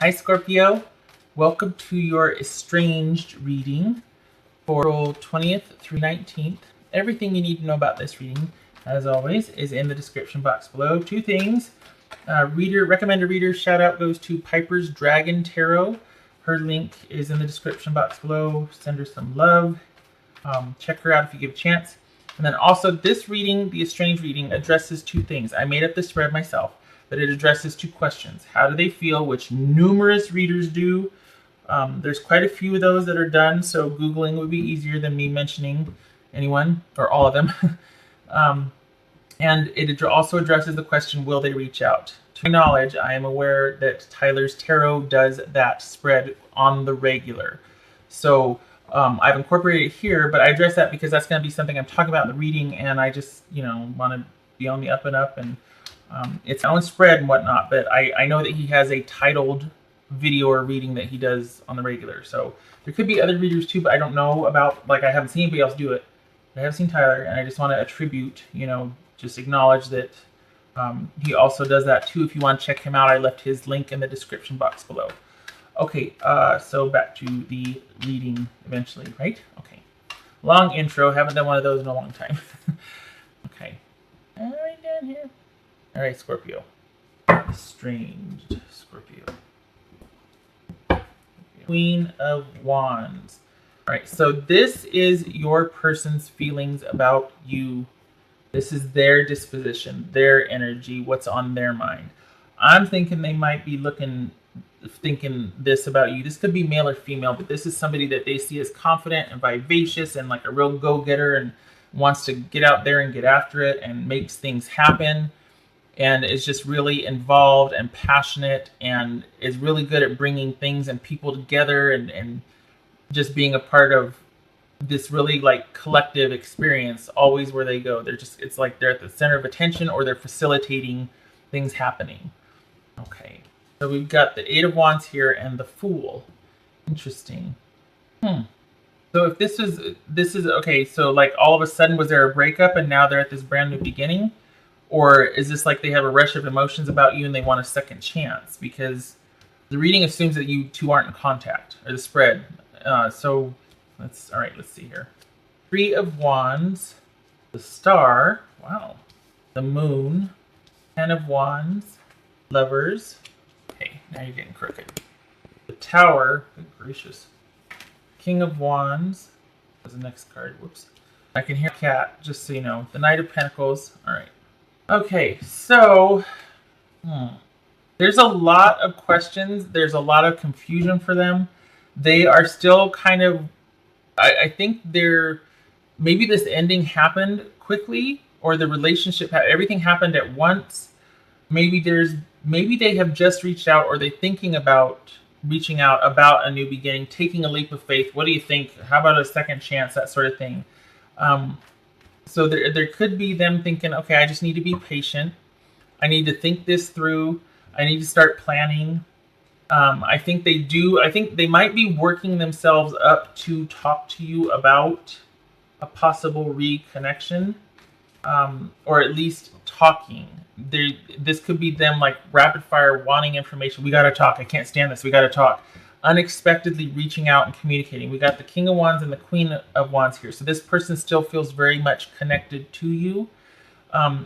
Hi Scorpio, welcome to your estranged reading for April 20th through 19th. Everything you need to know about this reading, as always, is in the description box below. Two things. Recommended reader shout out goes to Piper's Dragon Tarot. Her link is in the description box below. Send her some love. Check her out if you get a chance. And then also this reading, the estranged reading, addresses two things. I made up this spread myself, but it addresses two questions. How do they feel, which numerous readers do. There's quite a few of those that are done, so Googling would be easier than me mentioning anyone or all of them. And it also addresses the question, will they reach out? To my knowledge, I am aware that Tyler's Tarot does that spread on the regular. So I've incorporated it here, but I address that because that's going to be something I'm talking about in the reading, and I just, want to be on the up and up, and it's own spread and whatnot, but I know that he has a titled video or reading that he does on the regular. So there could be other readers too, but I don't know about, I haven't seen anybody else do it. I have seen Tyler, and I just want to attribute, just acknowledge that he also does that too. If you want to check him out, I left his link in the description box below. Okay, so back to the reading eventually, right? Okay. Long intro. Haven't done one of those in a long time. Okay. All right, down here. All right, Scorpio. Estranged Scorpio. Queen of Wands. All right, so this is your person's feelings about you. This is their disposition, their energy, what's on their mind. I'm thinking they might be thinking this about you. This could be male or female, but this is somebody that they see as confident and vivacious and like a real go-getter and wants to get out there and get after it and makes things happen, and is just really involved and passionate and is really good at bringing things and people together and just being a part of this really collective experience always where they go. It's like they're at the center of attention, or they're facilitating things happening. Okay. So we've got the Eight of Wands here and the Fool. Interesting. So if this is okay, so all of a sudden was there a breakup and now they're at this brand new beginning? Or is this like they have a rush of emotions about you and they want a second chance? Because the reading assumes that you two aren't in contact, or the spread. So let's see here. Three of Wands, the Star, wow, the Moon, Ten of Wands, Lovers. Okay, now you're getting crooked. The Tower, good gracious. King of Wands, that's the next card, whoops. I can hear cat, just so you know. The Knight of Pentacles, all right. Okay, so, there's a lot of questions. There's a lot of confusion for them. They are still kind of, I think maybe this ending happened quickly, or the relationship, everything happened at once. Maybe they have just reached out, or they're thinking about reaching out about a new beginning, taking a leap of faith. What do you think? How about a second chance? That sort of thing. So there could be them thinking, okay, I just need to be patient. I need to think this through. I need to start planning. I think they do. I think they might be working themselves up to talk to you about a possible reconnection, or at least talking. This could be them rapid fire wanting information. We got to talk. I can't stand this. We got to talk. Unexpectedly reaching out and communicating. We got the King of Wands and the Queen of Wands here. So this person still feels very much connected to you.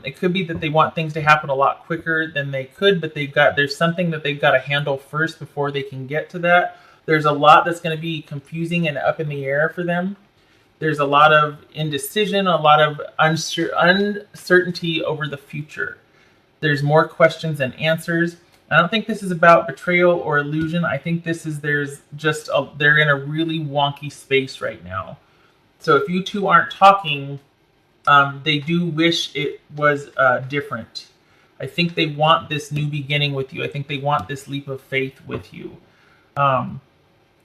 It could be that they want things to happen a lot quicker than they could, but there's something that they've got to handle first before they can get to that. There's a lot that's going to be confusing and up in the air for them. There's a lot of indecision, a lot of uncertainty over the future. There's more questions than answers. I don't think this is about betrayal or illusion. I think they're in a really wonky space right now. So if you two aren't talking, they do wish it was different. I think they want this new beginning with you. I think they want this leap of faith with you.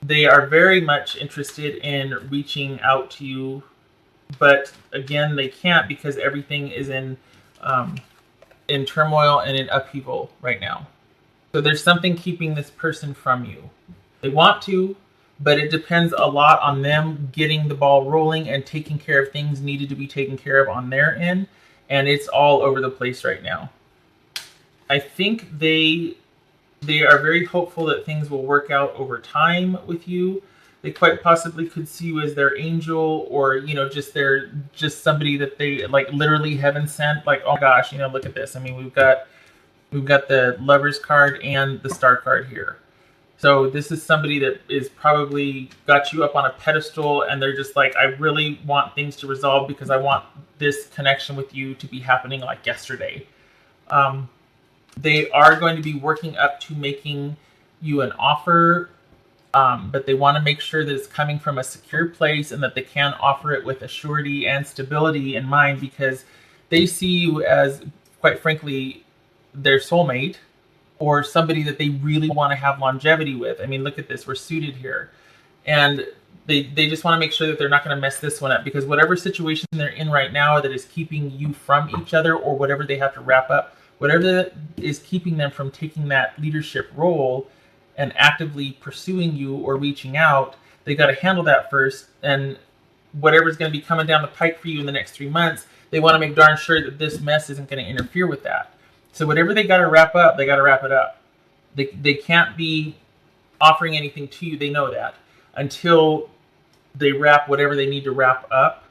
They are very much interested in reaching out to you, but again, they can't because everything is in turmoil and in upheaval right now. So there's something keeping this person from you. They want to, but it depends a lot on them getting the ball rolling and taking care of things needed to be taken care of on their end. And it's all over the place right now. I think they They are very hopeful that things will work out over time with you. They quite possibly could see you as their angel, or just somebody that they like literally heaven sent. Like, oh gosh, look at this. I mean, we've got the Lovers card and the Star card here. So this is somebody that is probably got you up on a pedestal, and they're just like, I really want things to resolve because I want this connection with you to be happening like yesterday. They are going to be working up to making you an offer, but they want to make sure that it's coming from a secure place and that they can offer it with a surety and stability in mind, because they see you as, quite frankly, their soulmate, or somebody that they really want to have longevity with. I mean, look at this. We're suited here. And they just want to make sure that they're not going to mess this one up, because whatever situation they're in right now that is keeping you from each other, or whatever they have to wrap up, whatever that is keeping them from taking that leadership role and actively pursuing you or reaching out, they got to handle that first. And whatever's going to be coming down the pike for you in the next 3 months, they want to make darn sure that this mess isn't going to interfere with that. So whatever they got to wrap up, they got to wrap it up. They can't be offering anything to you, they know that, until they wrap whatever they need to wrap up.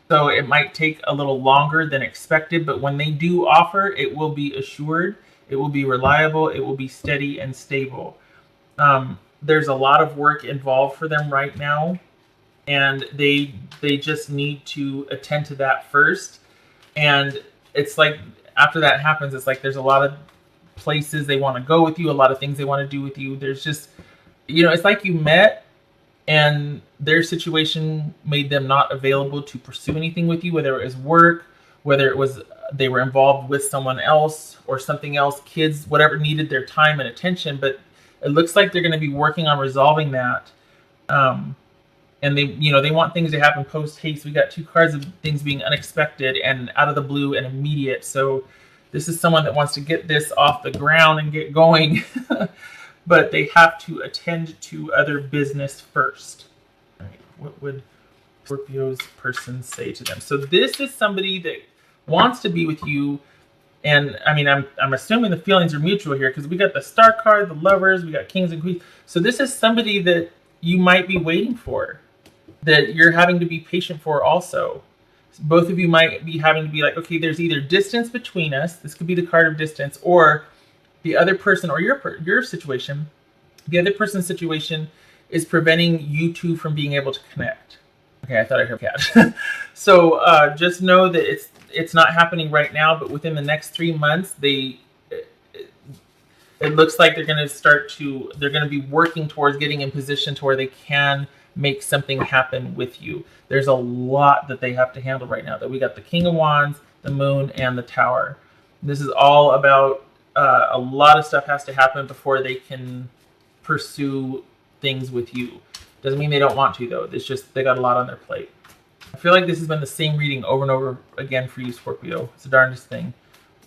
So it might take a little longer than expected, but when they do offer, it will be assured, it will be reliable, it will be steady and stable. There's a lot of work involved for them right now, and they just need to attend to that first. And it's like, after that happens, it's like there's a lot of places they want to go with you, a lot of things they want to do with you. There's just, it's like you met and their situation made them not available to pursue anything with you, whether it was work, whether it was they were involved with someone else or something else, kids, whatever needed their time and attention. But it looks like they're going to be working on resolving that. And they want things to happen post haste. We got 2 cards of things being unexpected and out of the blue and immediate. So this is someone that wants to get this off the ground and get going, but they have to attend to other business first. All right, what would Scorpio's person say to them? So this is somebody that wants to be with you. And I mean, I'm assuming the feelings are mutual here, because we got the Star card, the Lovers, we got Kings and Queens. So this is somebody that you might be waiting for, that you're having to be patient for also. Both of you might be having to be like, okay, there's either distance between us. This could be the card of distance, or the other person, or your situation, the other person's situation is preventing you two from being able to connect. Okay, I thought I heard cat. So just know that it's not happening right now, but within the next 3 months, it looks like they're going to be working towards getting in position to where they can make something happen with you. There's a lot that they have to handle right now. That we got the King of Wands, the Moon, and the Tower. This is all about a lot of stuff has to happen before they can pursue things with you. Doesn't mean they don't want to, though. It's just they got a lot on their plate. I feel like this has been the same reading over and over again for you, Scorpio. It's the darndest thing.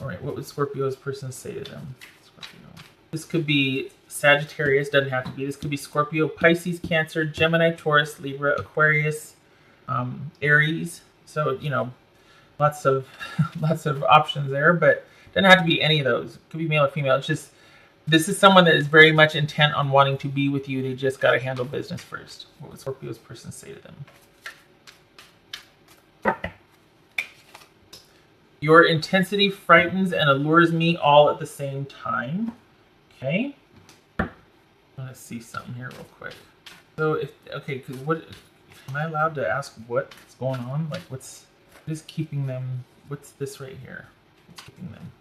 All right, what would Scorpio's person say to them? Scorpio. This could be Sagittarius, doesn't have to be. This could be Scorpio, Pisces, Cancer, Gemini, Taurus, Libra, Aquarius, Aries. So, lots of options there, but doesn't have to be any of those. It could be male or female. It's just, this is someone that is very much intent on wanting to be with you. They just got to handle business first. What would Scorpio's person say to them? Your intensity frightens and allures me all at the same time. Okay. Let's see something here real quick. So because am I allowed to ask what's going on? Like what is keeping them? What's this right here? What's keeping them?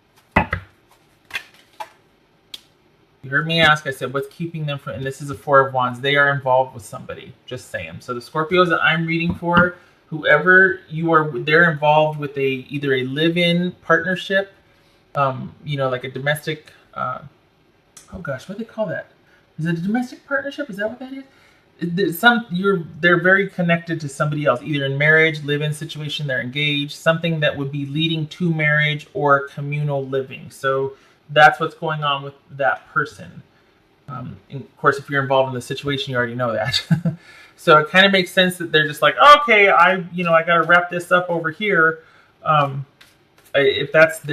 You heard me ask. I said, what's keeping them from? And this is a 4 of Wands. They are involved with somebody. Just saying. So the Scorpios that I'm reading for, whoever you are, they're involved with either a live-in partnership, like a domestic. Oh gosh, what do they call that? Is it a domestic partnership? Is that what that is? They're very connected to somebody else, either in marriage, live-in situation, they're engaged, something that would be leading to marriage or communal living. So that's what's going on with that person. And of course, if you're involved in the situation, you already know that. So it kind of makes sense that they're just like, okay, I got to wrap this up over here. If that's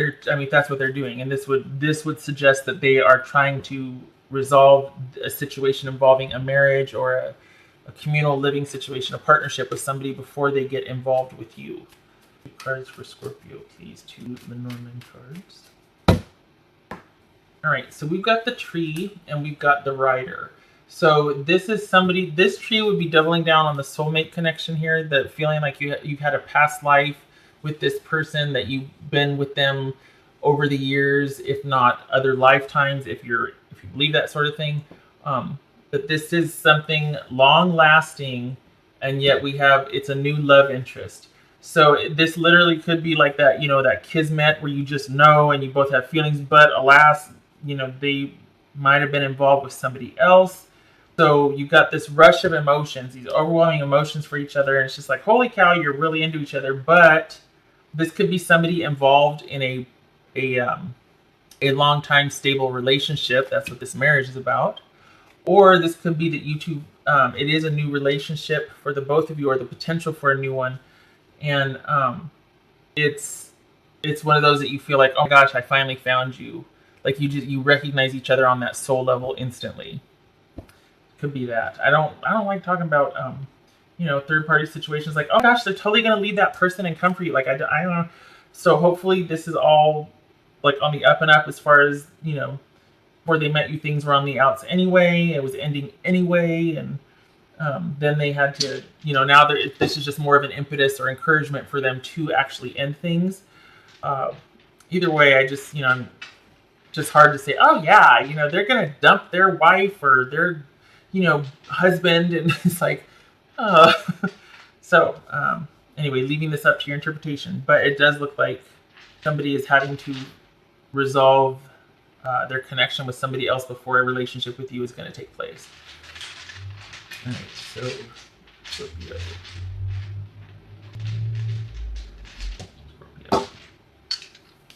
what they're doing, and this would suggest that they are trying to resolve a situation involving a marriage or a communal living situation, a partnership with somebody before they get involved with you. Two cards for Scorpio, please. Two Lenormand cards. All right, so we've got the tree and we've got the rider. So this is somebody, this tree would be doubling down on the soulmate connection here, that feeling like you've had a past life with this person, that you've been with them over the years, if not other lifetimes, if you believe that sort of thing. But this is something long lasting, and yet it's a new love interest. So this literally could be like that, that kismet where you just know and you both have feelings, but alas, they might have been involved with somebody else. So you've got this rush of emotions, these overwhelming emotions for each other, and it's just like, holy cow, you're really into each other. But this could be somebody involved in a long time stable relationship. That's what this marriage is about. Or this could be that you two, it is a new relationship for the both of you, or the potential for a new one. And it's one of those that you feel like, oh my gosh, I finally found you. Like you recognize each other on that soul level instantly. Could be that. I don't like talking about third party situations, like, oh gosh, they're totally gonna leave that person and come for you. Like I don't know. So hopefully this is all like on the up and up, as far as where they met you, things were on the outs anyway. It was ending anyway, and then they had to, now this is just more of an impetus or encouragement for them to actually end things. Either way, I just, just hard to say, oh yeah, they're going to dump their wife or their, husband. And it's like, so anyway, leaving this up to your interpretation, but it does look like somebody is having to resolve their connection with somebody else before a relationship with you is going to take place. All right, so Scorpio.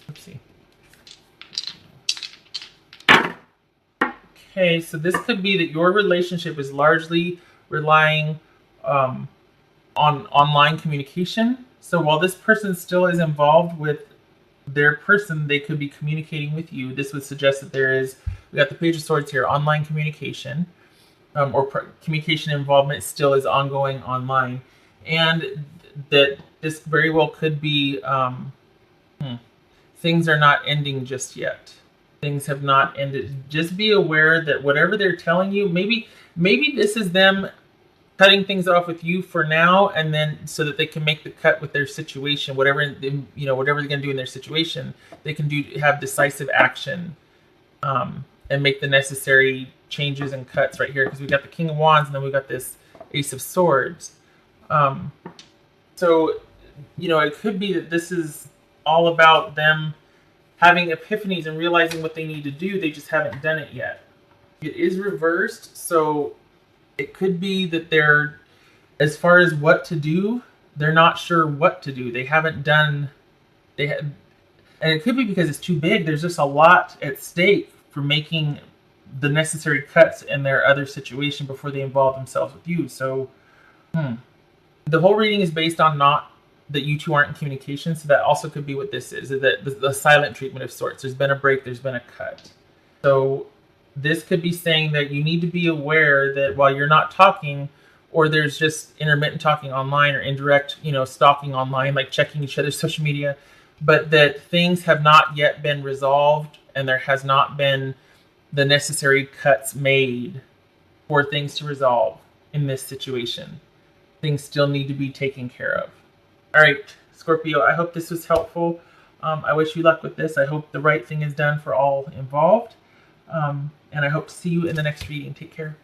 Let's see. Okay, so this could be that your relationship is largely relying on online communication. So while this person still is involved with their person, they could be communicating with you. This would suggest that we got the Page of Swords here, online communication, or communication involvement still is ongoing online. And that this very well could be things are not ending just yet. Things have not ended. Just be aware that whatever they're telling you, maybe this is them cutting things off with you for now, and then so that they can make the cut with their situation, whatever they're going to do in their situation, they can have decisive action, and make the necessary changes and cuts right here, because we got the King of Wands and then we got this Ace of Swords. So it could be that this is all about them having epiphanies and realizing what they need to do. They just haven't done it yet. It is reversed, so it could be that they're, as far as what to do, they're not sure what to do. They haven't done, and it could be because it's too big. There's just a lot at stake for making the necessary cuts in their other situation before they involve themselves with you. So, the whole reading is based on not that you two aren't in communication. So that also could be what this is that the silent treatment of sorts. There's been a break. There's been a cut. So this could be saying that you need to be aware that while you're not talking, or there's just intermittent talking online, or indirect, stalking online, like checking each other's social media, but that things have not yet been resolved and there has not been the necessary cuts made for things to resolve in this situation. Things still need to be taken care of. All right, Scorpio, I hope this was helpful. I wish you luck with this. I hope the right thing is done for all involved. And I hope to see you in the next reading. Take care.